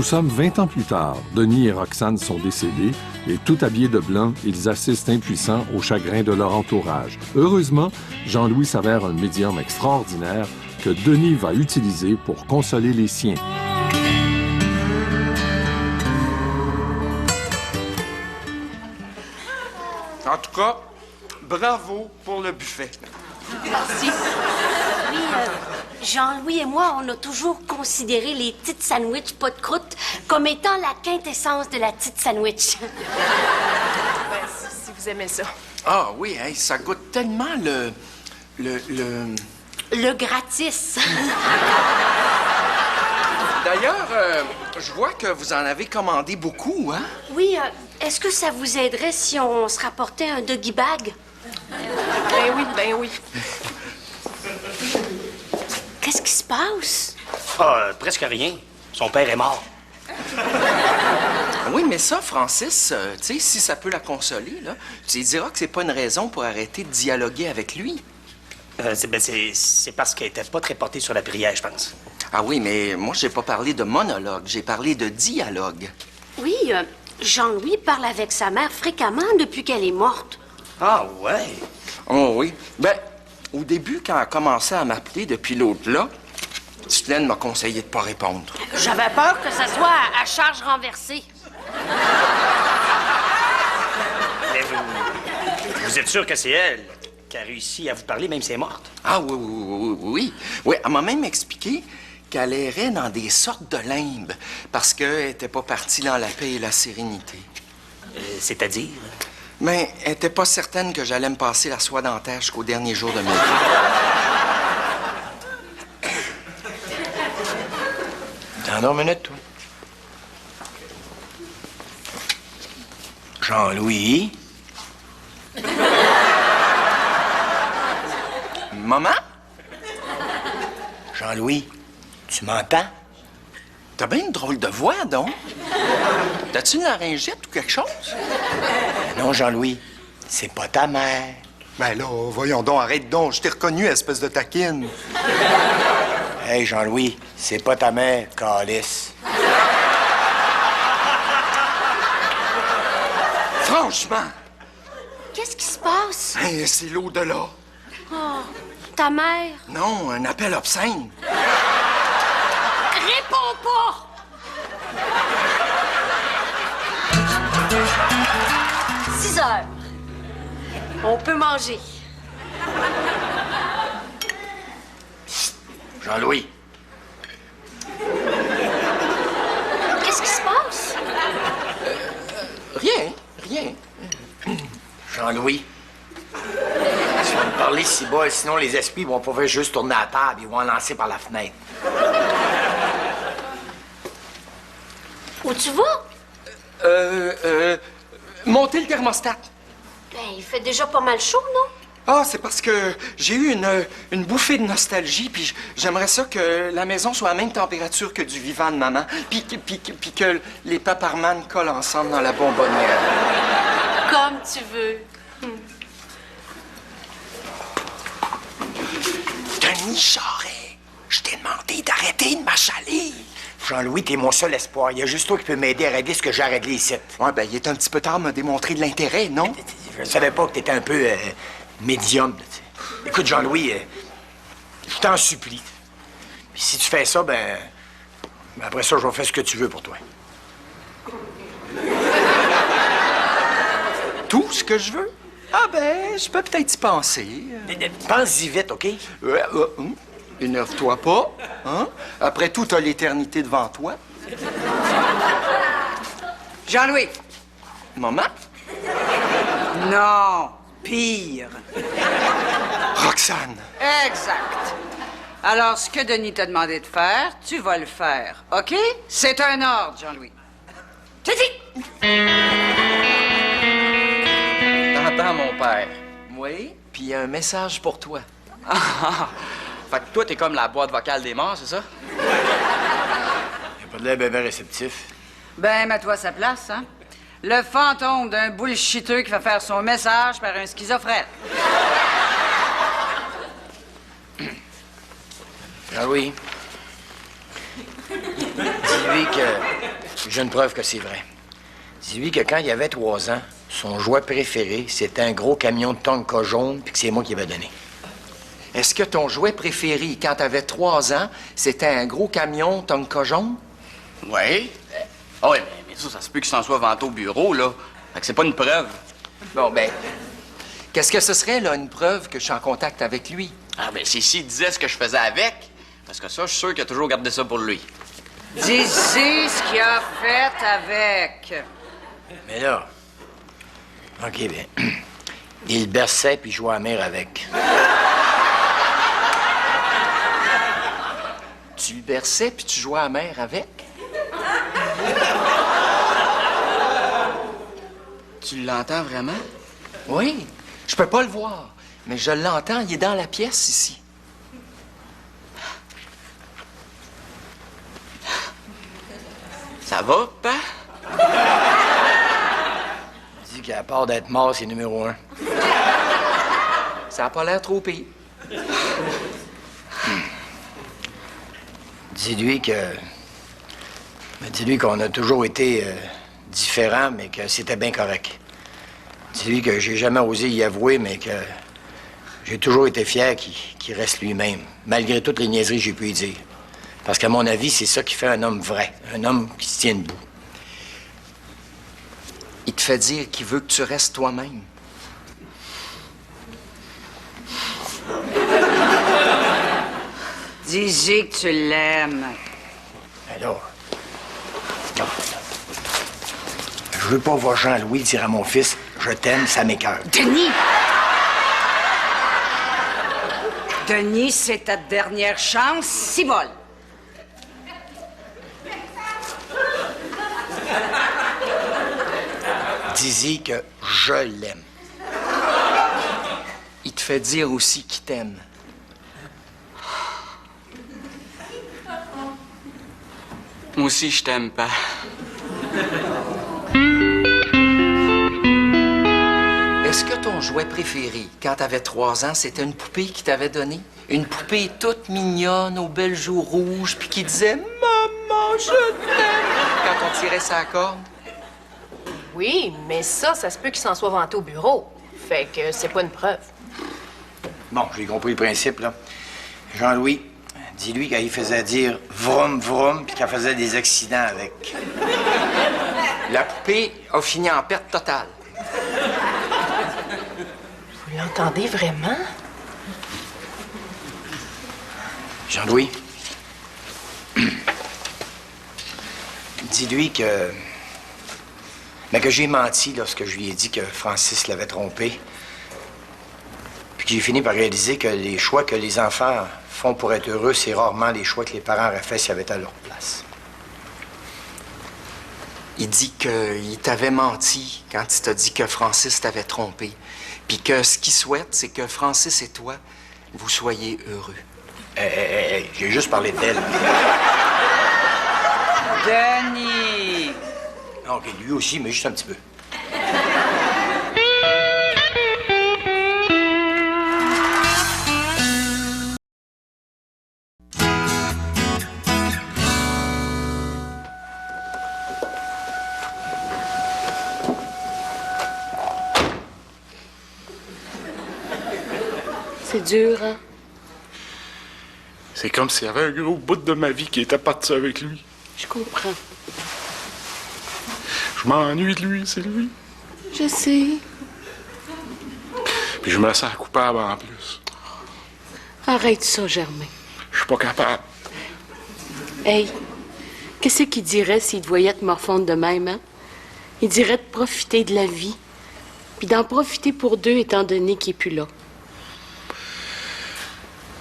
sommes 20 ans plus tard. Denis et Roxane sont décédés et, tout habillés de blanc, ils assistent impuissants au chagrin de leur entourage. Heureusement, Jean-Louis s'avère un médium extraordinaire que Denis va utiliser pour consoler les siens. En tout cas, bravo pour le buffet. Merci. Oui, Jean-Louis et moi, on a toujours considéré les petites sandwichs pas de croûte comme étant la quintessence de la petite sandwich. Ben, si vous aimez ça. Ah oui, hein, ça goûte tellement le... Le gratis. D'ailleurs, je vois que vous en avez commandé beaucoup, hein? Oui, est-ce que ça vous aiderait si on se rapportait un doggy bag? Ben oui. Qu'est-ce qui se passe? Ah, presque rien. Son père est mort. Oui, mais ça, Francis, tu sais, si ça peut la consoler, là, tu lui diras que c'est pas une raison pour arrêter de dialoguer avec lui. C'est parce qu'elle était pas très portée sur la prière, je pense. Ah oui, mais moi, j'ai pas parlé de monologue, j'ai parlé de dialogue. Oui, Jean-Louis parle avec sa mère fréquemment depuis qu'elle est morte. Ah, ouais. Oh oui. Ben, au début, quand elle a commencé à m'appeler depuis l'autre-là, Suzanne m'a conseillé de pas répondre. J'avais peur que ça soit à charge renversée. Mais vous êtes sûr que c'est elle qui a réussi à vous parler, même si elle est morte? Ah oui. Oui, elle m'a même expliqué qu'elle errait dans des sortes de limbes parce qu'elle était pas partie dans la paix et la sérénité. C'est-à-dire? Mais elle était pas certaine que j'allais me passer la soie dentaire jusqu'au dernier jour de ma vie. Attends une minute, toi. Jean-Louis? Maman? Jean-Louis, tu m'entends? T'as bien une drôle de voix, donc. T'as-tu une laryngite ou quelque chose? Non, Jean-Louis, c'est pas ta mère. Ben là, voyons donc, arrête donc. Je t'ai reconnu, espèce de taquine. Hey, Jean-Louis, c'est pas ta mère, calice. Franchement! Qu'est-ce qui se passe? Hey, c'est l'au-delà. Oh, ta mère. Non, un appel obscène. Réponds pas! 6 heures. On peut manger. Jean-Louis. Qu'est-ce qui se passe? Rien. Jean-Louis. Tu vas me parler si bas, sinon les esprits vont pas faire juste tourner à la table, ils vont en lancer par la fenêtre. Où tu vas? Monter le thermostat. Ben, il fait déjà pas mal chaud, non? Ah, c'est parce que j'ai eu une bouffée de nostalgie, puis j'aimerais ça que la maison soit à la même température que du vivant de maman, puis que les paparmanes collent ensemble dans la bonbonnière. Comme tu veux. Denis Charest, je t'ai demandé d'arrêter de m'achaler. Jean-Louis, t'es mon seul espoir. Il y a juste toi qui peux m'aider à régler ce que j'ai à régler ici. Ouais, ben, il est un petit peu tard de me démontrer de l'intérêt, non? Je savais pas que t'étais un peu médium. T'sais. Écoute, Jean-Louis, je t'en supplie. Puis si tu fais ça, ben après ça, je vais faire ce que tu veux pour toi. Tout ce que je veux? Ah ben, je peux peut-être y penser. Pense-y vite, OK? Énerve-toi pas, hein? Après tout, t'as l'éternité devant toi. Jean-Louis. Maman? Non, pire. Roxane. Exact. Alors, ce que Denis t'a demandé de faire, tu vas le faire, OK? C'est un ordre, Jean-Louis. C'est dit! T'entends, mon père? Oui? Puis il y a un message pour toi. Fait que toi, t'es comme la boîte vocale des morts, c'est ça? Y'a pas de l'air bébé réceptif. Ben, mets-toi à sa place, hein? Le fantôme d'un bullshiteux qui va faire son message par un schizophrène. Jean-Louis. Dis-lui que J'ai une preuve que c'est vrai. Dis-lui que quand il avait 3 ans, son jouet préféré, c'était un gros camion de Tonka jaune, puis que c'est moi qui l'avais donné. Est-ce que ton jouet préféré, quand t'avais 3 ans, c'était un gros camion Tonka jaune? Oui. Ah ouais, mais ça se peut qu'il s'en soit vanté au bureau, là. Fait que c'est pas une preuve. Bon, ben, qu'est-ce que ce serait, là, une preuve que je suis en contact avec lui? Ah, ben, c'est s'il disait ce que je faisais avec. Parce que ça, je suis sûr qu'il a toujours gardé ça pour lui. Dis-y ce qu'il a fait avec. Mais là... OK, bien. Il le berçait puis jouait à la mer avec. Tu le berçais puis tu jouais à la mer avec? Tu l'entends vraiment? Oui. Je peux pas le voir, mais je l'entends. Il est dans la pièce, ici. Ça va, papa? Dis qu'à part d'être mort, c'est numéro 1. Ça a pas l'air trop pire. Dis-lui que... Dis-lui qu'on a toujours été différents, mais que c'était bien correct. Dis-lui que j'ai jamais osé y avouer, mais que j'ai toujours été fier qu'il reste lui-même, malgré toutes les niaiseries que j'ai pu y dire. Parce qu'à mon avis, c'est ça qui fait un homme vrai, un homme qui se tient debout. Il te fait dire qu'il veut que tu restes toi-même. Dis-y que tu l'aimes. Alors, non. Je veux pas voir Jean-Louis dire à mon fils « Je t'aime, ça m'écoeure ». Denis! Denis, c'est ta dernière chance, cibole. Dis-y que je l'aime. Il te fait dire aussi qu'il t'aime. Moi aussi, je t'aime pas. Est-ce que ton jouet préféré, quand t'avais 3 ans, c'était une poupée qu'il t'avait donnée? Une poupée toute mignonne, aux belles joues rouges, puis qui disait « Maman, je t'aime » quand on tirait sa corde? Oui, mais ça se peut qu'il s'en soit vanté au bureau. Fait que c'est pas une preuve. Bon, j'ai compris le principe, là. Jean-Louis, dis-lui qu'il faisait dire « vroom, vroom » puis qu'il faisait des accidents avec. La poupée a fini en perte totale. Vous l'entendez vraiment? Jean-Louis, dis-lui que... Mais que j'ai menti lorsque je lui ai dit que Francis l'avait trompé. Puis que j'ai fini par réaliser que les choix que les enfants font pour être heureux, c'est rarement les choix que les parents auraient fait s'ils avaient été à leur place. Il dit qu'il t'avait menti quand il t'a dit que Francis t'avait trompé. Puis que ce qu'il souhaite, c'est que Francis et toi, vous soyez heureux. Hey, j'ai juste parlé d'elle. Denis! OK, lui aussi, mais juste un petit peu. C'est dur, hein? C'est comme s'il y avait un gros bout de ma vie qui était parti avec lui. Je comprends. Je m'ennuie de lui, c'est lui. Je sais. Puis je me sens coupable en plus. Arrête ça, Germain. Je suis pas capable. Hey, qu'est-ce qu'il dirait s'il te voyait te morfondre de même, hein? Il dirait de profiter de la vie. Puis d'en profiter pour deux, étant donné qu'il est plus là.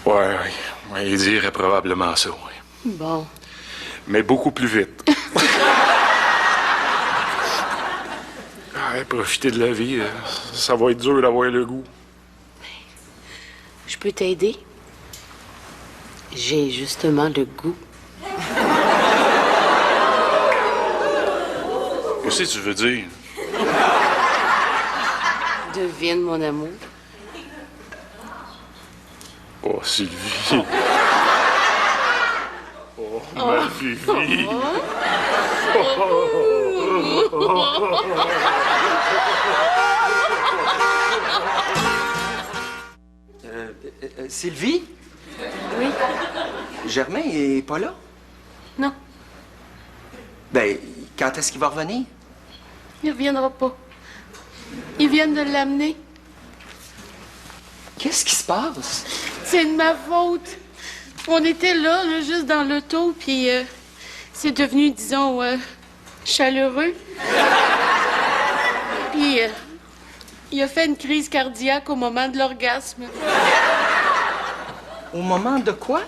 Ouais, il dirait probablement ça, oui. Bon. Mais beaucoup plus vite. Ouais, profiter de la vie, ça va être dur d'avoir le goût. Je peux t'aider? J'ai justement le goût. Qu'est-ce que tu veux dire? Devine, mon amour. Oh, Sylvie. Oh, ma Sylvie. Sylvie? Oui? Germain est pas là? Non, Ben, quand est-ce qu'il va revenir? il reviendra pas. Ils viennent de l'amener. Qu'est-ce qui se passe? C'est de ma faute. On était là, juste dans l'auto, puis c'est devenu, disons, chaleureux. Puis il a fait une crise cardiaque au moment de l'orgasme. Au moment de quoi?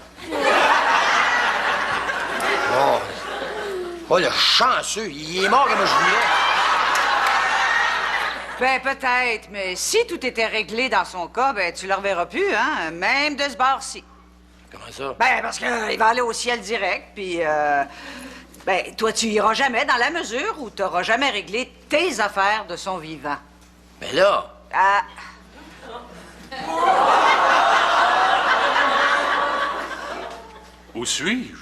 Oh, le chanceux, il est mort comme je voulais. Ben, peut-être, mais si tout était réglé dans son cas, ben, tu le reverras plus, hein? Même de ce bord-ci. Comment ça? Ben, parce qu'il va aller au ciel direct, puis, ben, toi, tu iras jamais dans la mesure où tu n'auras jamais réglé tes affaires de son vivant. Mais là, Ah. Où suis-je?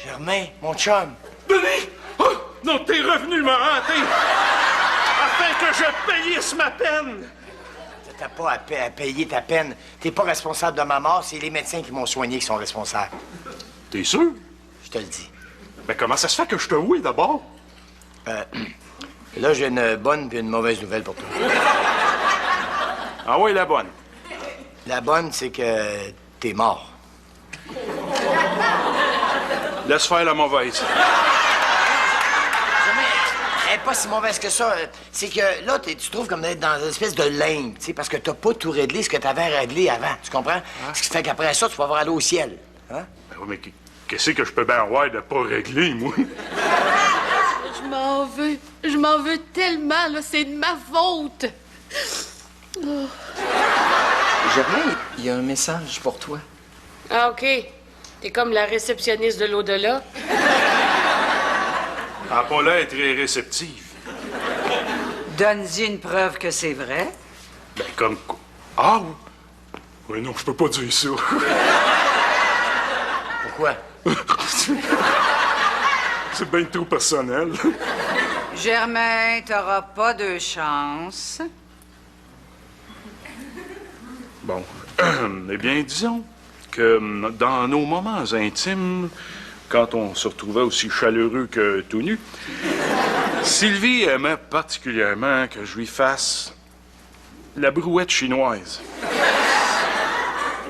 Germain, mon chum. Denis! Oh! Non, t'es revenu me hanter! Afin que je payisse ma peine! T'as pas à payer ta peine. T'es pas responsable de ma mort, c'est les médecins qui m'ont soigné qui sont responsables. T'es sûr? Je te le dis. Ben comment ça se fait que je te oui d'abord? Là, j'ai une bonne puis une mauvaise nouvelle pour toi. Ah oui, la bonne. La bonne, c'est que t'es mort. Laisse faire la mauvaise. Elle est pas si mauvaise que ça. C'est que là, tu trouves comme d'être dans une espèce de limbe, tu sais, parce que t'as pas tout réglé ce que t'avais réglé avant. Tu comprends? Ce qui fait qu'après ça, tu vas avoir aller au ciel. Hein? Ben oui, mais qu'est-ce que je peux bien avoir de pas régler, moi? Je m'en veux. Je m'en veux tellement, là. C'est de ma faute. Germain, il y a un message pour toi. Ah, OK. T'es comme la réceptionniste de l'au-delà. Elle n'a pas l'air très réceptive. Donne-y une preuve que c'est vrai. Ben comme quoi? Ah oui? Oui, non, je peux pas dire ça. Pourquoi? C'est bien trop personnel. Germain, t'auras pas de chance. Bon. Eh bien, disons que dans nos moments intimes, quand on se retrouvait aussi chaleureux que tout nu, Sylvie aimait particulièrement que je lui fasse la brouette chinoise.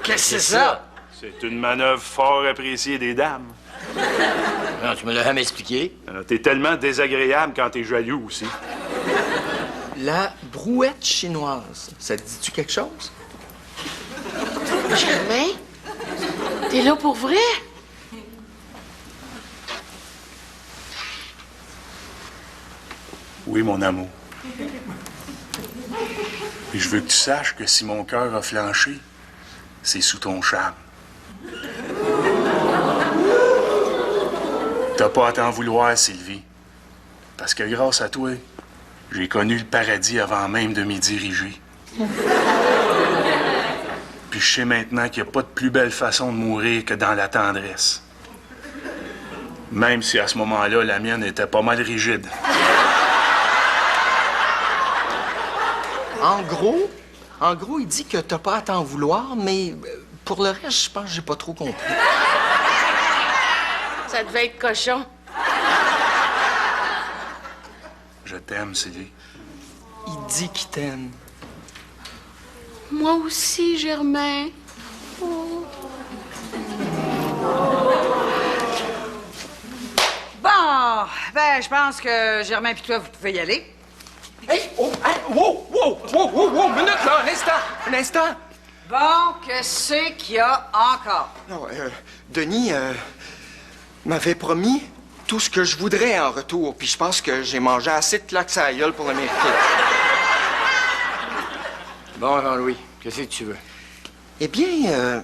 Qu'est-ce que c'est ça? C'est une manœuvre fort appréciée des dames. Non, tu me l'as jamais expliqué. T'es tellement désagréable quand t'es jaloux aussi. La brouette chinoise. Ça te dit-tu quelque chose? Germain? T'es là pour vrai? Oui, mon amour. Et je veux que tu saches que si mon cœur a flanché, c'est sous ton charme. T'as pas à t'en vouloir, Sylvie. Parce que grâce à toi, j'ai connu le paradis avant même de m'y diriger. Puis je sais maintenant qu'il n'y a pas de plus belle façon de mourir que dans la tendresse. Même si à ce moment-là, la mienne était pas mal rigide. En gros, il dit que t'as pas à t'en vouloir, mais pour le reste, je pense que j'ai pas trop compris. Ça devait être cochon. Je t'aime, Sylvie. Il dit qu'il t'aime. Moi aussi, Germain. Oh. Bon, ben, je pense que Germain et toi, vous pouvez y aller. Hey! Oh! Hey, wow! Minute, là! Un instant! Bon, qu'est-ce qu'il y a encore? Non, Denis m'avait promis tout ce que je voudrais en retour, puis je pense que j'ai mangé assez de claques à la gueule pour le mériter. Bon, Jean-Louis, qu'est-ce que tu veux? Eh bien,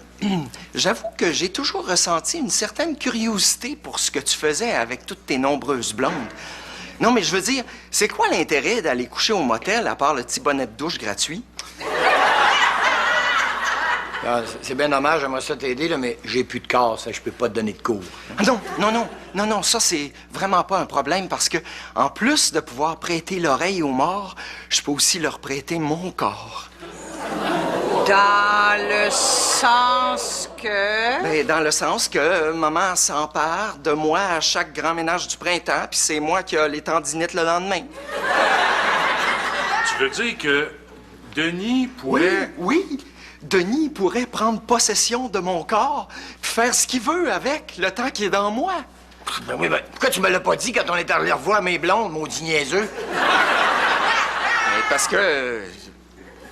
j'avoue que j'ai toujours ressenti une certaine curiosité pour ce que tu faisais avec toutes tes nombreuses blondes. Non, mais je veux dire, c'est quoi l'intérêt d'aller coucher au motel à part le petit bonnet de douche gratuit? Ah, c'est bien dommage, j'aimerais ça t'aider, là, mais j'ai plus de corps, ça, je peux pas te donner de cours. Ah non, ça, c'est vraiment pas un problème parce que, en plus de pouvoir prêter l'oreille aux morts, je peux aussi leur prêter mon corps. Dans le sens que... Ben, dans le sens que maman s'empare de moi à chaque grand ménage du printemps, puis c'est moi qui ai les tendinites le lendemain. Tu veux dire que Denis pourrait... Oui, Denis pourrait prendre possession de mon corps, puis faire ce qu'il veut avec, le temps qui est dans moi. Ben oui, ben, pourquoi tu me l'as pas dit quand on est allé revoir mes blondes, maudit niaiseux?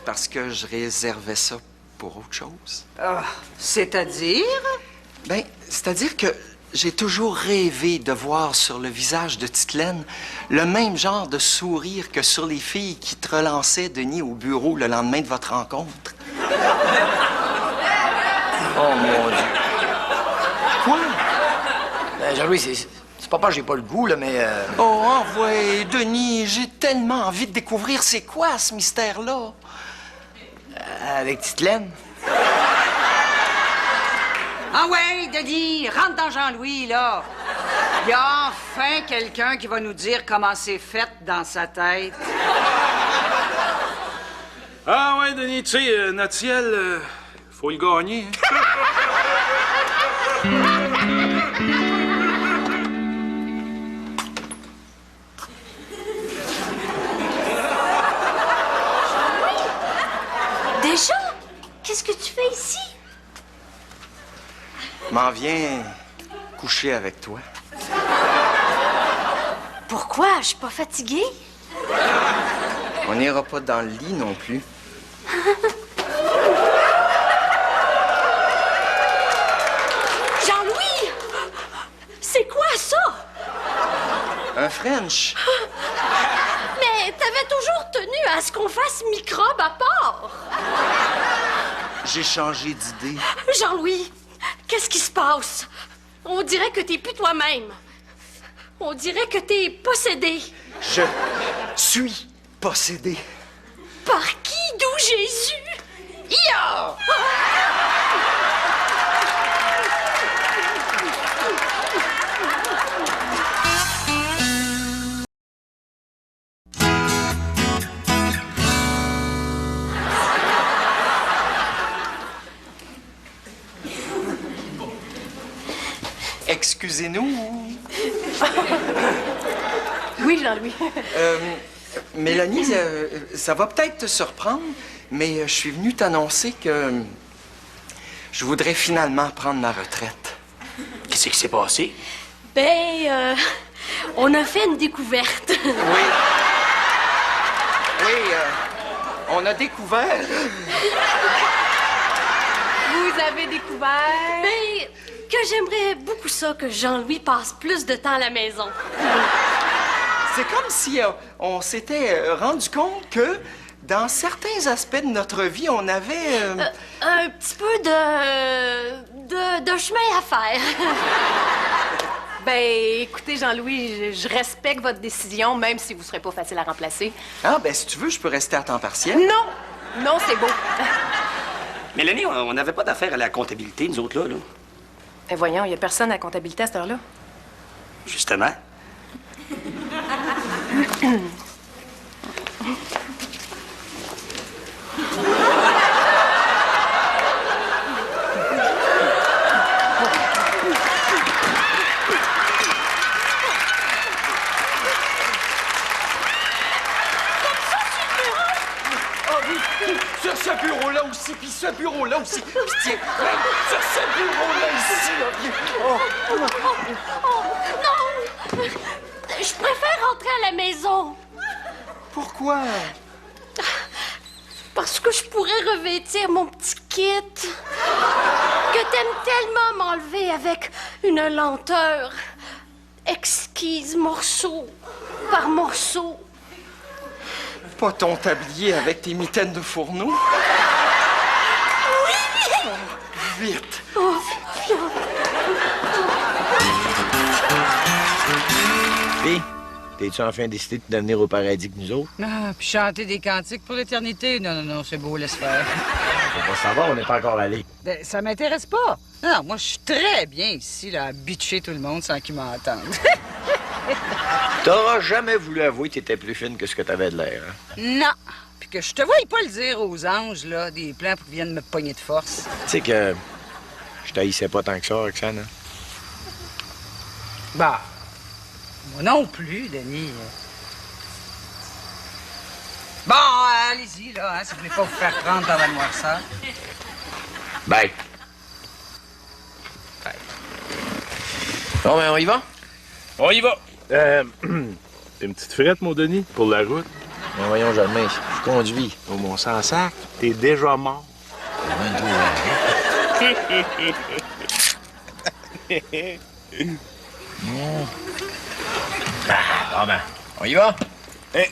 Parce que je réservais ça pour autre chose. Ah, c'est-à-dire? Ben, c'est-à-dire que j'ai toujours rêvé de voir sur le visage de Titelaine le même genre de sourire que sur les filles qui te relançaient, Denis, au bureau le lendemain de votre rencontre. Oh, mon Dieu. Quoi? Ben, Jean-Louis, c'est pas parce que j'ai pas le goût, là, mais... Oh, envoie, Denis, j'ai tellement envie de découvrir c'est quoi ce mystère-là. Avec Titelaine? Ah ouais, Denis, rentre dans Jean-Louis, là. Il y a enfin quelqu'un qui va nous dire comment c'est fait dans sa tête. Ah ouais, Denis, tu sais, notre ciel, faut le gagner. Hein? Déjà? Qu'est-ce que tu fais ici? M'en viens coucher avec toi. Pourquoi? Je suis pas fatiguée. On n'ira pas dans le lit non plus. Jean-Louis! C'est quoi ça? Un French. Mais t'avais toujours tenu à ce qu'on fasse microbe à part. J'ai changé d'idée. Jean-Louis, qu'est-ce qui se passe? On dirait que t'es plus toi-même. On dirait que t'es possédé. Je suis possédé. Par qui? D'où Jésus? Ya! Excusez-nous. Oui, Jean-Louis. Mélanie, ça va peut-être te surprendre, mais je suis venu t'annoncer que je voudrais finalement prendre ma retraite. Qu'est-ce qui s'est passé? Ben, on a fait une découverte. Oui. Oui, on a découvert. Vous avez découvert... Ben, que j'aimerais beaucoup ça que Jean-Louis passe plus de temps à la maison. C'est comme si on s'était rendu compte que dans certains aspects de notre vie, on avait... Un petit peu de chemin à faire. Ben, écoutez, Jean-Louis, je respecte votre décision, même si vous serez pas facile à remplacer. Ah, ben si tu veux, je peux rester à temps partiel. Non! Non, c'est beau. Mélanie, on n'avait pas d'affaire à la comptabilité, nous autres, là. Ben voyons, il y a personne à la comptabilité à cette heure-là. Justement. Sur ce bureau-là aussi, puis ce bureau-là aussi. Puis tiens, sur ce bureau-là ici, là. Oh. Non! Je préfère rentrer à la maison. Pourquoi? Parce que je pourrais revêtir mon petit kit. Que t'aimes tellement m'enlever avec une lenteur exquise, morceau par morceau. Pas ton tablier avec tes mitaines de fourneau? Oui! Vite! Puis, t'es-tu enfin décidé de devenir au paradis que nous autres? Ah, puis chanter des cantiques pour l'éternité? Non, c'est beau, laisse faire. Faut pas savoir, on n'est pas encore allé. Ben, ça m'intéresse pas. Non, moi, je suis très bien ici, là, à bitcher tout le monde sans qu'ils m'entendent. T'auras jamais voulu avouer que t'étais plus fine que ce que t'avais de l'air, hein? Non. Puis que je te voyais pas le dire aux anges, là, des plans pour qu'ils viennent me pogner de force. Tu sais que je t'haïssais pas tant que ça, Roxane. Hein? Bah, moi non plus, Denis. Bon, allez-y, là, hein, si vous voulez pas vous faire prendre dans la noirceur. Bye. Bye. Bon, ben, on y va? On y va. Une petite frette, mon Denis, pour la route. Ben, voyons, Germain, je conduis. Oh, mon sang-sac, t'es déjà mort. Ah, bon, ben, on y va? Hey.